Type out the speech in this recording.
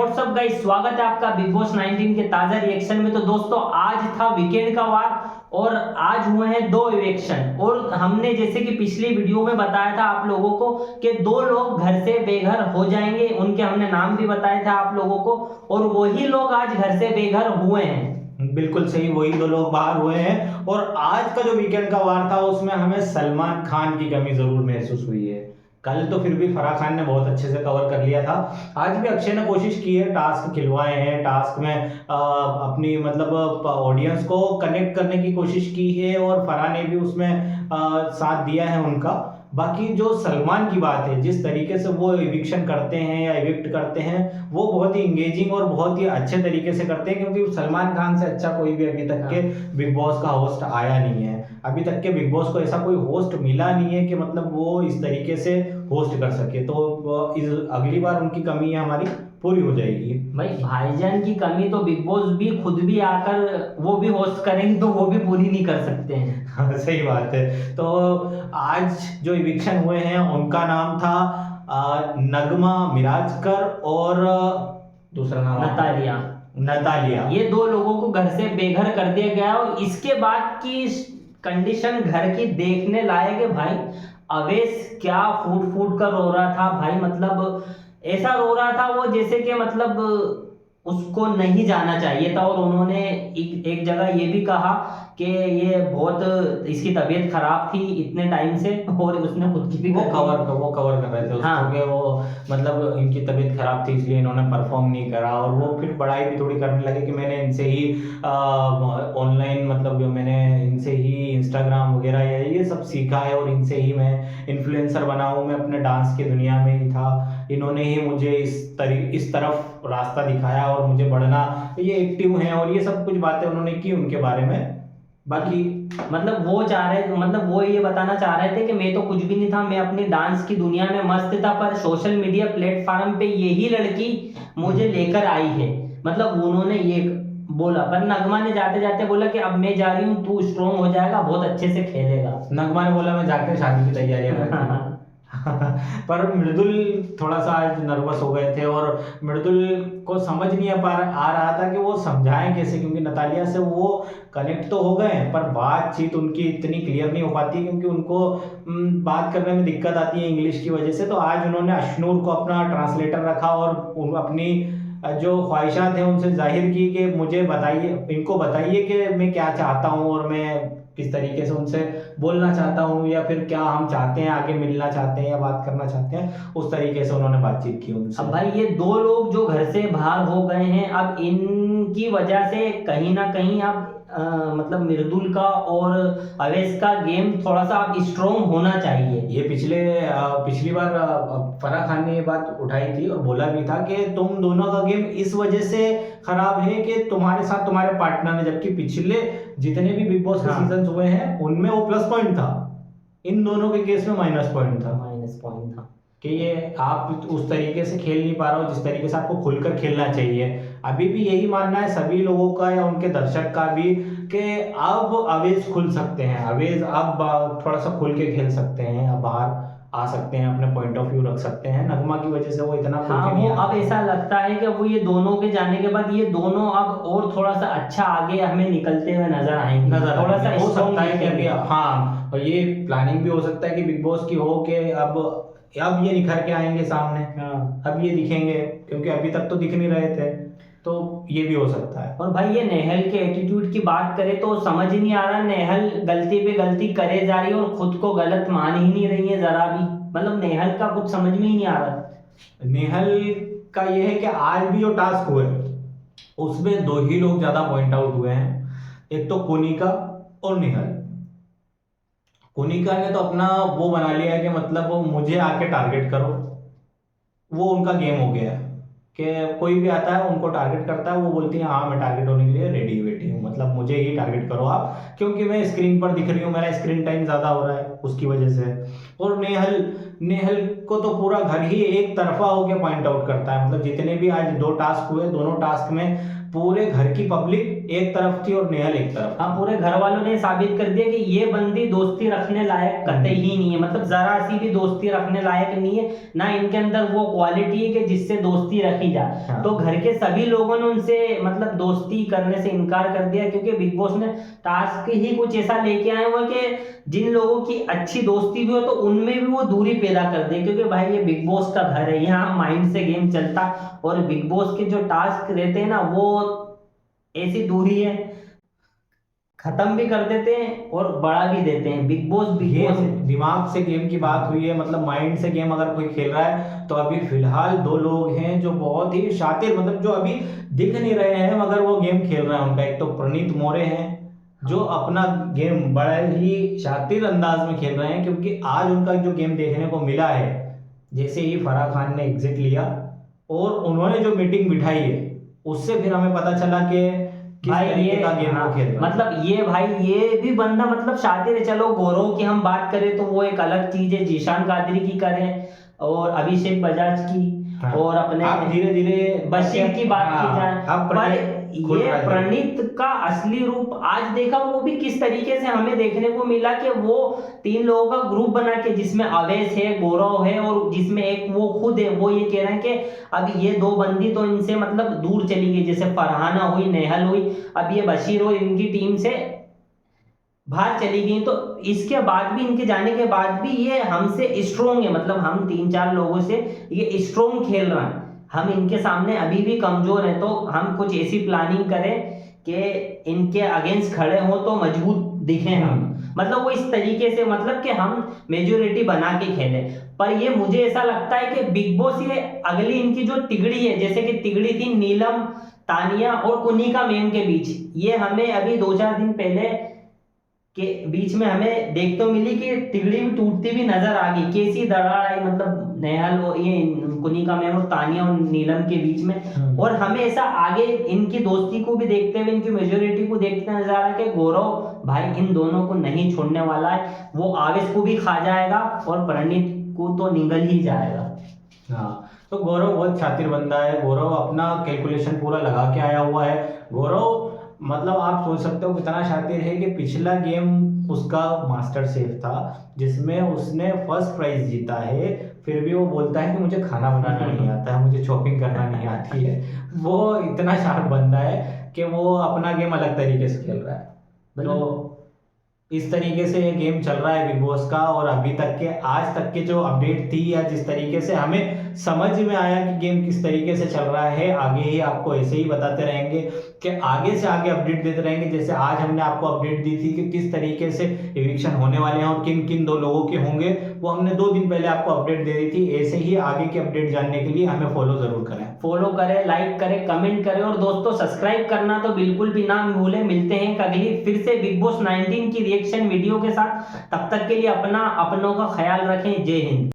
WhatsApp guys, स्वागत है आपका बिग बॉस 19 के ताजा रिएक्शन में। तो दोस्तों, आज था वीकेंड का वार और आज हुए हैं दो इवेक्शन। और हमने जैसे कि पिछली वीडियो में बताया था आप लोगों को कि दो लोग घर से बेघर हो जाएंगे, उनके हमने नाम भी बताए थे आप लोगों को, और वही लोग आज घर से बेघर हुए हैं। बिल्कुल सही, वही दो लोग बाहर हुए हैं। और आज का जो वीकेंड का वार था उसमें हमें सलमान खान की कमी जरूर महसूस हुई है। कल तो फिर भी फराह खान ने बहुत अच्छे से कवर कर लिया था। आज भी अक्षय ने कोशिश की है, टास्क खिलवाए हैं, टास्क में अपनी मतलब ऑडियंस को कनेक्ट करने की कोशिश की है और फराह ने भी उसमें साथ दिया है उनका। बाकी जो सलमान की बात है, जिस तरीके से वो इविक्शन करते हैं या इविक्ट करते हैं, वो बहुत ही इंगेजिंग और बहुत ही अच्छे तरीके से करते हैं, क्योंकि सलमान खान से अच्छा कोई भी अभी तक के बिग बॉस का होस्ट आया नहीं है। अभी तक के बिग बॉस को ऐसा कोई होस्ट मिला नहीं है कि मतलब वो इस तरीके से होस्ट कर सके। तो इस अगली बार उनकी कमी है हमारी पूरी हो जाएगी। भाई भाईजान की कमी तो बिग बॉस भी खुद भी आकर वो भी होस्ट करेंगे तो वो भी पूरी नहीं कर सकते हैं। हाँ, सही बात है। तो आज जो इविक्शन हुए हैं उनका नाम था नगमा मिराजकर और दूसरा नाम नतालिया। नतालिया। ये दो लोगों को घर से बेघर कर दिया गया और इसके बाद की कंडीशन घर की देखने लायक है भाई। अवेश क्या फूट फूट कर रो रहा था भाई, मतलब ऐसा रो रहा था वो जैसे कि मतलब उसको नहीं जाना चाहिए था। और उन्होंने एक जगह ये भी कहा कि ये बहुत इसकी तबीयत खराब थी इतने टाइम से, और उसने खुद की भी वो कवर कर रहे थे उसको। हाँ। कि वो मतलब इनकी तबीयत खराब थी इसलिए इन्होंने परफॉर्म नहीं करा। और वो फिर बड़ाई भी थोड़ी करने लगे कि मैंने इनसे ही ऑनलाइन मतलब मैंने इनसे ही इंस्टाग्राम वगैरह ये सब सीखा है और इनसे ही मैं इन्फ्लुएंसर बना हूँ, मैं अपने डांस की दुनिया में ही था, इन्होंने ही मुझे इस तरफ रास्ता दिखाया और मुझे बढ़ना, ये एक्टिव हैं। और ये सब कुछ बातें उन्होंने की उनके बारे में। बाकी मतलब वो चाह रहे, मतलब वो ये बताना चाह रहे थे कि मैं तो कुछ भी नहीं था, मैं अपनी डांस की दुनिया में मस्त था, पर सोशल मीडिया प्लेटफॉर्म पे यही लड़की मुझे लेकर आई है। मतलब उन्होंने ये बोला, पर नगमा ने जाते जाते बोला कि अब मैं जा रही हूँ, तू स्ट्रोंग हो जाएगा, बहुत अच्छे से खेलेगा। नगमा ने बोला मैं जाकर शादी की तैयारियां करती हूँ। पर मृदुल थोड़ा सा आज नर्वस हो गए थे और मृदुल को समझ नहीं आ रहा था कि वो समझाएं कैसे, क्योंकि नतालिया से वो कनेक्ट तो हो गए पर बातचीत उनकी इतनी क्लियर नहीं हो पाती, क्योंकि उनको बात करने में दिक्कत आती है इंग्लिश की वजह से। तो आज उन्होंने अशनूर को अपना ट्रांसलेटर रखा और अपनी जो ख्वाहिशात हैं उनसे जाहिर की कि मुझे बताइए, इनको बताइए कि मैं क्या चाहता हूँ और मैं किस तरीके से उनसे बोलना चाहता हूँ, या फिर क्या हम चाहते हैं, आगे मिलना चाहते हैं या बात करना चाहते हैं। उस तरीके से उन्होंने बातचीत की उनसे। अब भाई ये दो लोग जो घर से बाहर हो गए हैं, अब इनकी वजह से कहीं ना कहीं अब मतलब मृदुल का और अवेश का गेम थोड़ा सा अब स्ट्रोंग होना चाहिए। ये पिछली बार फराह खान ने ये बात उठाई थी और बोला भी था कि तुम दोनों का गेम इस वजह से खराब है कि तुम्हारे साथ तुम्हारे पार्टनर ने, जबकि पिछले जितने भी बिग बॉस के सीजन हुए हैं उनमें वो प्लस पॉइंट था, इन दोनों के केस में माइनस पॉइंट था कि ये आप उस तरीके से खेल नहीं पा रहे हो जिस तरीके से आपको खुलकर खेलना चाहिए। अभी भी यही मानना है सभी लोगों का या उनके दर्शक का भी कि अब अवेज खुल सकते हैं, अवेज अब थोड़ा सा खुल के खेल सकते हैं, अब बाहर आ सकते हैं, अपने पॉइंट ऑफ व्यू रख सकते हैं। नगमा की वजह से वो इतना खुल के नहीं अब ऐसा लगता है कि वो ये दोनों के जाने के बाद ये दोनों अब और थोड़ा सा अच्छा आगे हमें निकलते हुए नजर आएंगे, थोड़ा सा हो strong सकता है कि दिखेंगे। अभी हाँ, और ये प्लानिंग भी हो सकता है कि बिग बॉस की हो कि अब ये निखर के आएंगे सामने, अब ये दिखेंगे, क्योंकि अभी तक तो दिख नहीं रहे थे, तो ये भी हो सकता है। और भाई ये नेहल के एटीट्यूड की बात करें तो समझ ही नहीं आ रहा, नेहल गलती पे गलती करे जा रही है और खुद को गलत मान ही नहीं रही है जरा भी। मतलब नेहल का कुछ समझ में ही नहीं आ रहा। नेहल का ये है कि आज भी जो टास्क हुए उसमें दो ही लोग ज्यादा पॉइंट आउट हुए हैं, एक तो कोनिका और नेहल। कोनिका ने तो अपना वो बना लिया है कि मतलब वो मुझे आके टारगेट करो, वो उनका गेम हो गया है कि कोई भी आता है उनको टारगेट करता है, वो बोलती है हाँ मैं टारगेट होने के लिए रेडी बैठी हूँ, मतलब मुझे ही टारगेट करो आप, क्योंकि मैं स्क्रीन पर दिख रही हूँ, मेरा स्क्रीन टाइम ज़्यादा हो रहा है उसकी वजह से। और नेहल को तो पूरा घर ही एक तरफा होकर पॉइंट आउट करता है। मतलब जितने भी आज दो टास्क हुए, दोनों टास्क में पूरे घर की पब्लिक एक तरफ थी और नेहल एक तरफ। हाँ, पूरे घर वालों ने साबित कर दिया कि ये बंदी दोस्ती रखने लायक कतई ही नहीं है, मतलब जरा सी भी दोस्ती रखने लायक नहीं है, ना इनके अंदर वो क्वालिटी है कि जिससे दोस्ती रखी जाए। हाँ। तो घर के सभी लोगों ने उनसे मतलब दोस्ती करने से इनकार कर दिया, क्योंकि बिग बॉस ने टास्क ही कुछ ऐसा लेके आए हुए कि जिन लोगों की अच्छी दोस्ती भी हो तो उनमें भी वो दूरी पैदा कर दे, क्योंकि भाई ये बिग बॉस का घर है, यहाँ माइंड से गेम चलता, और बिग बॉस के जो टास्क रहते हैं ना वो ऐसी दूरी है, खत्म भी कर देते हैं और बढ़ा भी देते हैं। बिग बॉस दिमाग से गेम की बात हुई है, मतलब माइंड से गेम अगर कोई खेल रहा है तो अभी फिलहाल दो लोग हैं जो बहुत ही शातिर, मतलब जो अभी दिख नहीं रहे हैं मगर वो गेम खेल रहे हैं। उनका एक तो प्रणीत मोरे हैं जो अपना गेम बड़ा ही शातिर अंदाज में खेल रहे हैं, क्योंकि आज उनका जो गेम देखने को मिला है, जैसे ही फराह खान ने एग्जिट लिया और उन्होंने जो मीटिंग बिठाई है उससे फिर हमें पता चला कि किस भाई तरीके ये का गेम वो खेल रहा है। मतलब ये भाई ये भी बंदा मतलब शातिर है। चलो गौरव की हम बात करें तो वो एक अलग चीज है, जीशान कादरी की करें और अभिषेक बजाज की, हाँ। और अपने आप धीरे धीरे बशीर की बात की जाए, अब पर ये प्रणीत का असली रूप आज देखा, वो भी किस तरीके से हमें देखने को मिला कि वो 3 लोगों का ग्रुप बना के, जिसमें अवैस है, गौरव है और जिसमें एक वो खुद है, वो ये कह रहे हैं कि अब ये 2 बंदी तो इनसे मतलब दूर चली गई, जैसे फरहाना हुई, नेहल हुई, अब ये बशीर और इनकी टीम से बाहर चली गई। तो इसके बाद भी, इनके जाने के बाद भी ये हमसे स्ट्रोंग है, मतलब हम 3-4 लोगों से ये स्ट्रोंग खेल रहे हैं, हम इनके सामने अभी भी कमजोर हैं। तो हम कुछ ऐसी प्लानिंग करें कि इनके अगेंस्ट खड़े हो तो मजबूत दिखें हम, मतलब वो इस तरीके से, मतलब कि हम मेजोरिटी बना के खेलें। पर ये मुझे ऐसा लगता है कि बिग बॉस ये अगली इनकी जो तिगड़ी है, जैसे कि तिगड़ी थी नीलम, तानिया और कुनिका मैम के बीच, ये हमें अभी 2-4 दिन पहले के बीच में हमें देखते मिली कि तिगड़ी भी टूटती भी नजर आ गई, कैसी दरार आई, मतलब नेहल और ये कुनिका मैम और तानिया और नीलम के बीच में। और हमें ऐसा आगे इनकी दोस्ती को भी देखते हुए, इनकी मेजोरिटी को देखते नजर आ रहा है कि गौरव भाई इन दोनों को नहीं छोड़ने वाला है, वो आवेश को भी खा जाएगा और प्रणीत को तो निगल ही जाएगा। हाँ, तो गौरव बहुत शातिर बंदा है, गौरव अपना कैलकुलेशन पूरा लगा के आया हुआ है। गौरव मतलब आप सोच सकते हो कितना शातिर है कि पिछला गेम उसका मास्टर शेफ था जिसमें उसने फर्स्ट प्राइज जीता है, फिर भी वो बोलता है कि मुझे खाना बनाना नहीं आता है, मुझे शॉपिंग करना नहीं आती है। वो इतना शार्प बंदा है कि वो अपना गेम अलग तरीके से खेल रहा है। तो इस तरीके से ये गेम चल रहा है बिग बॉस का, और अभी तक के आज तक के जो अपडेट थी या जिस तरीके से हमें समझ में आया कि गेम किस तरीके से चल रहा है, आगे ही आपको ऐसे ही बताते रहेंगे कि आगे से आगे अपडेट देते रहेंगे। जैसे आज हमने आपको अपडेट दी थी कि किस तरीके से इविक्शन होने वाले हैं और किन किन 2 लोगों के होंगे, वो हमने 2 दिन पहले आपको अपडेट दे दी थी। ऐसे ही आगे के अपडेट जानने के लिए हमें फॉलो जरूर करें, लाइक करें, कमेंट करें, और दोस्तों सब्सक्राइब करना तो बिल्कुल भी ना भूलें। मिलते हैं अगली फिर से बिग बॉस 19 की रिएक्शन वीडियो के साथ, तब तक के लिए अपनों का ख्याल रखें। जय हिंद।